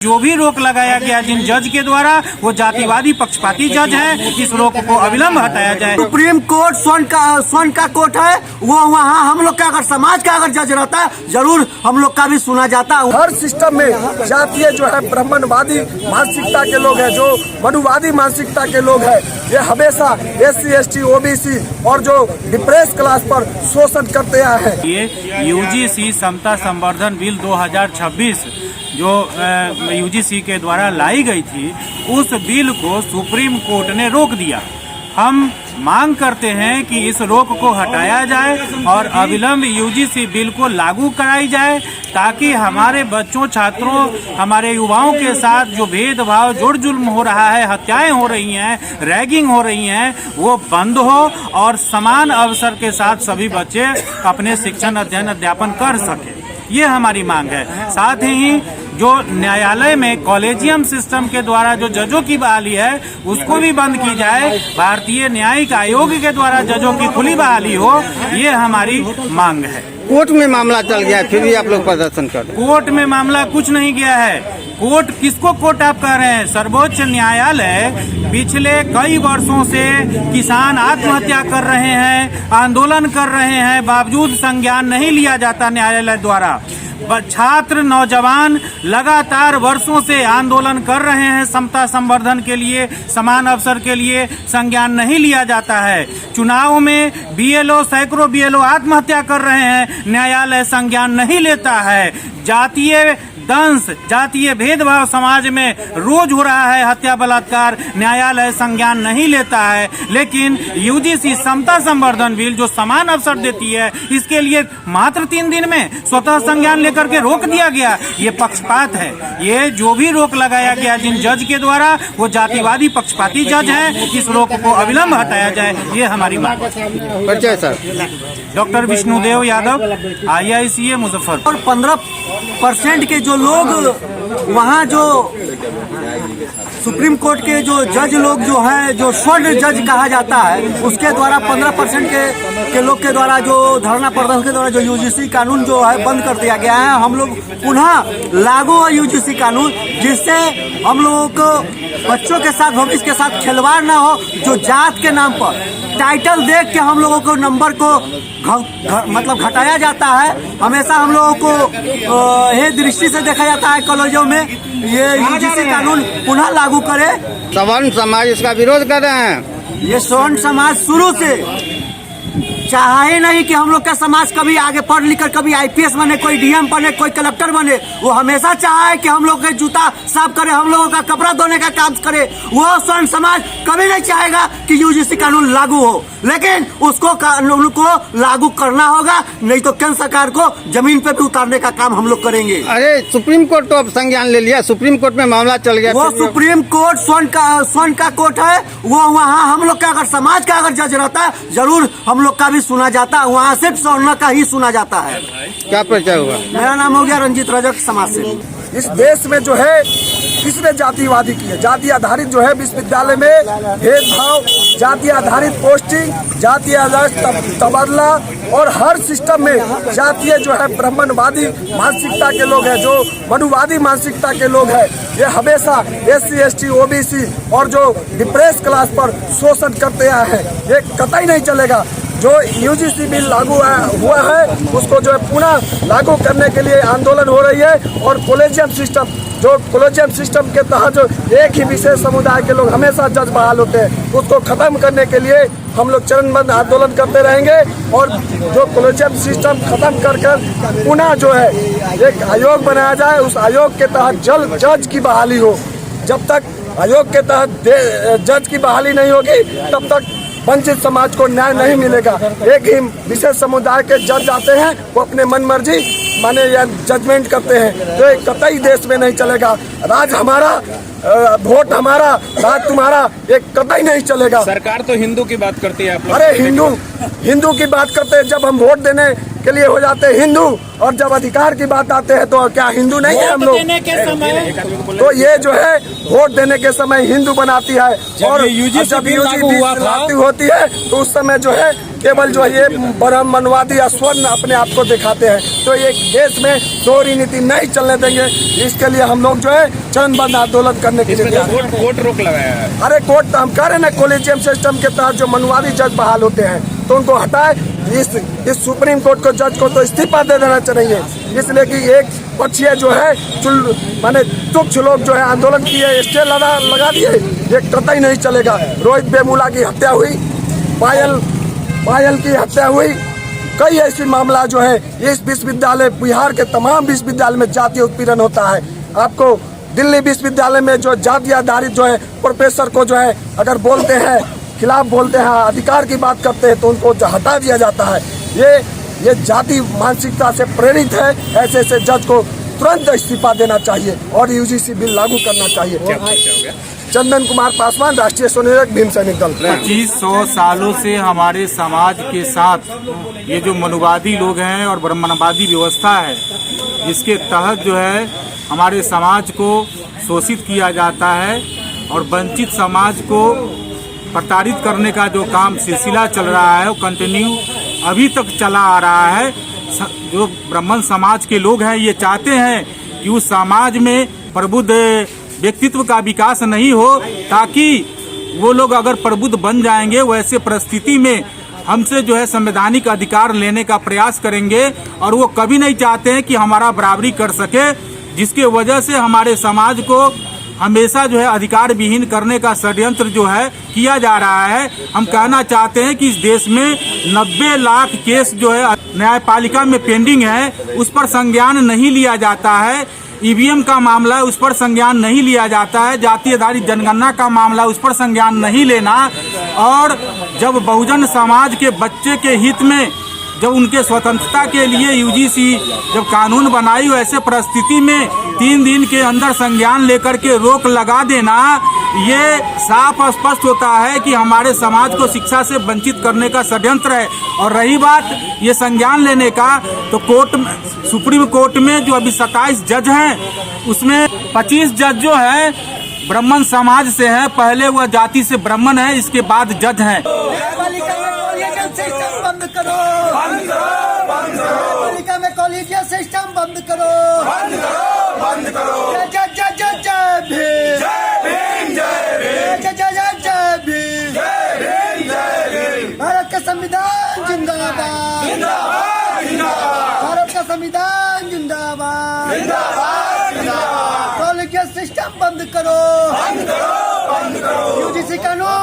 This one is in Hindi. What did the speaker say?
जो भी रोक लगाया गया जिन जज के द्वारा वो जातिवादी पक्षपाती जज हैं, इस रोक को अविलंब हटाया जाए। सुप्रीम कोर्ट स्वर्ण का कोर्ट है, वो वहाँ हम लोग का अगर समाज का अगर जज रहता जरूर हम लोग का भी सुना जाता। हर सिस्टम में जातीय जो है ब्राह्मणवादी मानसिकता के लोग हैं, जो मनुवादी मानसिकता के लोग हैं, ये हमेशा SC ST OBC और जो डिप्रेस क्लास पर शोषण करते आए हैं। ये UGC समता संवर्धन बिल 2026 जो UGC के द्वारा लाई गई थी, उस बिल को सुप्रीम कोर्ट ने रोक दिया। हम मांग करते हैं कि इस रोक को हटाया जाए और अविलंब UGC बिल को लागू कराई जाए, ताकि हमारे बच्चों, छात्रों, हमारे युवाओं के साथ जो भेदभाव, जुड़ जुल्म हो रहा है, हत्याएं हो रही हैं, रैगिंग हो रही हैं, वो बंद हो और समान अवसर के साथ सभी बच्चे अपने शिक्षण, अध्ययन, अध्यापन कर सके। ये हमारी मांग है। साथ ही जो न्यायालय में कॉलेजियम सिस्टम के द्वारा जो जजों की बहाली है, उसको भी बंद की जाए। भारतीय न्यायिक आयोग के द्वारा जजों की खुली बहाली हो, ये हमारी मांग है। कोर्ट में मामला चल गया, फिर भी आप लोग प्रदर्शन कर रहे हैं। कोर्ट में मामला कुछ नहीं गया है। कोर्ट किसको कोर्ट आप कह रहे हैं? सर्वोच्च न्यायालय पिछले कई वर्षों से किसान आत्महत्या कर रहे हैं, आंदोलन कर रहे हैं, बावजूद संज्ञान नहीं लिया जाता न्यायालय द्वारा। छात्र, नौजवान लगातार वर्षों से आंदोलन कर रहे हैं समता संवर्धन के लिए, समान अवसर के लिए, संज्ञान नहीं लिया जाता है। चुनाव में BLO, सैकड़ों BLO आत्महत्या कर रहे हैं, न्यायालय संज्ञान नहीं लेता है। जातीय दंश, जातीय भेदभाव समाज में रोज हो रहा है, हत्या, बलात्कार, न्यायालय संज्ञान नहीं लेता है। लेकिन UGC समता संवर्धन बिल जो समान अवसर देती है, इसके लिए मात्र 3 दिन में स्वतः संज्ञान लेकर के रोक दिया गया। ये पक्षपात है। ये जो भी रोक लगाया गया जिन जज के द्वारा, वो जातिवादी पक्षपाती जज हैं, इस रोक को अविलंब हटाया जाए। ये हमारी मांग है। परिचय sir? Doctor Vishnudev Yadav, IICA Muzaffarpur. और 15% के जो लोग वहाँ जो सुप्रीम कोर्ट के जो जज लोग जो है, जो स्वर्ण जज कहा जाता है, उसके द्वारा 15% के लोग के द्वारा जो धरना प्रदर्शन के द्वारा जो UGC कानून जो है बंद कर दिया गया है। हम लोग पुनः लागू है UGC कानून, जिससे हम लोगों को बच्चों के साथ, भविष्य के साथ खिलवाड़ ना हो। जो जात के नाम पर टाइटल देख के हम लोगों को नंबर को मतलब घटाया जाता है। हमेशा हम लोगों को ये दृष्टि से देखा जाता है कॉलेजों में। ये UGC कानून पुनः लागू करे। सवर्ण समाज इसका विरोध कर रहे हैं। ये सवर्ण समाज शुरू से चाहा ही नहीं कि हम लोग का समाज कभी आगे पढ़ लिख कर कभी IPS बने, कोई DM बने, कोई कलेक्टर बने। वो हमेशा चाहा है कि हम लोग का जूता साफ करे, हम लोगों का कपड़ा धोने का काम करे। वो स्वर्ण समाज कभी नहीं चाहेगा कि UGC कानून लागू हो, लेकिन उसको कानून को लागू करना होगा, नहीं तो केंद्र सरकार को जमीन पे भी उतारने का काम हम लोग करेंगे। अरे सुप्रीम कोर्ट तो अब संज्ञान ले लिया, सुप्रीम कोर्ट में मामला चल गया। वो सुप्रीम कोर्ट स्वर्ण का कोर्ट है, वो वहाँ हम लोग का अगर समाज का अगर जज रहता जरूर हम लोग का भी सुना जाता। वहाँ सिर्फ स्वर्ण का ही सुना जाता है। क्या परिचय होगा? मेरा नाम हो गया रंजीत रजक, समाज से। इस देश में जो है किसने जातिवादी की है? जाति आधारित जो है विश्वविद्यालय में भेदभाव, जाति आधारित पोस्टिंग, जाति आधारित तबादला और हर सिस्टम में जातीय जो है ब्राह्मणवादी मानसिकता के लोग हैं, जो मनुवादी मानसिकता के लोग हैं, ये हमेशा SC ST OBC और जो डिप्रेस क्लास पर शोषण करते आए हैं। ये कतई नहीं चलेगा। जो UGC बिल लागू हुआ है, उसको जो है पुनः लागू करने के लिए आंदोलन हो रही है। और कॉलेजियम सिस्टम के तहत जो एक ही विशेष समुदाय के लोग हमेशा जज बहाल होते हैं, उसको खत्म करने के लिए हम लोग चरणबद्ध आंदोलन करते रहेंगे। और जो कॉलेजियम सिस्टम खत्म कर पुनः जो है एक आयोग बनाया जाए, उस आयोग के तहत जल्द जज की बहाली हो। जब तक आयोग के तहत जज की बहाली नहीं होगी, तब तक वंचित समाज को न्याय नहीं मिलेगा। एक ही विशेष समुदाय के जज आते हैं, वो अपने मन मर्जी माने या जजमेंट करते हैं, तो एक कतई देश में नहीं चलेगा। राज हमारा, वोट हमारा, राज तुम्हारा, एक कतई नहीं चलेगा। सरकार तो हिंदू की बात करती है। अरे हिंदू की बात करते हैं, जब हम वोट देने के लिए हो जाते हैं हिंदू, और जब अधिकार की बात आते हैं तो क्या हिंदू नहीं है हम लोग? तो ये जो है वोट देने के समय हिंदू बनाती है, और जब UGC लागू होती है तो उस समय जो है केवल जो है ये ब्राह्मणवादी या स्वर्ण अपने आप को दिखाते हैं। तो ये देश में दोहरी नीति नहीं चलने देंगे। इसके लिए हम लोग जो है चरणबद्ध आंदोलन करने के लिए इसमें तो कोर्ट रोक लगाया है। अरे कोर्ट तो हम कह रहे हैं ना, कोलिजियम सिस्टम के तहत जो मनुवादी जज बहाल होते हैं तो उनको हटाए। इस सुप्रीम कोर्ट को जज को तो इस्तीफा दे देना चाहिए, इसलिए कि एक पक्षीय जो है माने तुच्छ लोग जो है आंदोलन किए, स्टे लगा दिए, ये कतई नहीं चलेगा। रोहित वेमुला की हत्या हुई, पायल की हत्या हुई, कई ऐसी मामला जो है इस विश्वविद्यालय, बिहार के तमाम विश्वविद्यालय में जातीय उत्पीड़न होता है। आपको दिल्ली विश्वविद्यालय में जो जाति आधारित जो है प्रोफेसर को जो है अगर बोलते हैं, खिलाफ बोलते हैं, अधिकार की बात करते हैं तो उनको हटा दिया जाता है। ये जाति मानसिकता से प्रेरित है। ऐसे जज को तुरंत इस्तीफा देना चाहिए और यूजीसी बिल लागू करना चाहिए। चंदन कुमार पासवान, राष्ट्रीय स्वयंसेवक भीम सैनिक दल। 2500 सालों से हमारे समाज के साथ ये जो मनुवादी लोग हैं और ब्राह्मणवादी व्यवस्था है, जिसके तहत जो है हमारे समाज को शोषित किया जाता है और वंचित समाज को प्रताड़ित करने का जो काम सिलसिला चल रहा है वो कंटिन्यू अभी तक चला आ रहा है। जो ब्राह्मण समाज के लोग हैं ये चाहते हैं कि उस समाज में प्रबुद्ध व्यक्तित्व का विकास नहीं हो, ताकि वो लोग अगर प्रबुद्ध बन जाएंगे वैसे परिस्थिति में हमसे जो है संवैधानिक अधिकार लेने का प्रयास करेंगे और वो कभी नहीं चाहते हैं कि हमारा बराबरी कर सके, जिसके वजह से हमारे समाज को हमेशा जो है अधिकार विहीन करने का षड्यंत्र जो है किया जा रहा है। हम कहना चाहते हैं कि इस देश में 90 लाख केस जो है न्यायपालिका में पेंडिंग है, उस पर संज्ञान नहीं लिया जाता है। ईवीएम का मामला है, उस पर संज्ञान नहीं लिया जाता है। जाति आधारित जनगणना का मामला, उस पर संज्ञान नहीं लेना। और जब बहुजन समाज के बच्चे के हित में, जब उनके स्वतंत्रता के लिए यूजीसी जब कानून बनाई, वैसे परिस्थिति में 3 दिन के अंदर संज्ञान लेकर के रोक लगा देना, ये साफ स्पष्ट होता है कि हमारे समाज को शिक्षा से वंचित करने का षड्यंत्र है। और रही बात ये संज्ञान लेने का, तो सुप्रीम कोर्ट में जो अभी 27 जज हैं, उसमें 25 जज जो है ब्राह्मण समाज से है। पहले वह जाति से ब्राह्मण है, इसके बाद जज हैं। सिस्टम बंद करो, बंद करो, बंद करो। पालिका में कॉलेजियम सिस्टम बंद करो, बंद करो, बंद करो। जय जय जय जय भीम, जय भीम, जय भीम, जय जय जय जय भीम, जय भीम, जय भीम। भारत का संविधान जिंदाबाद, जिंदाबाद, जिंदाबाद। भारत का संविधान जिंदाबाद, जिंदाबाद, जिंदाबाद। कॉलेजियम सिस्टम बंद करो, बंद करो, बंद करो। यूजीसी कानून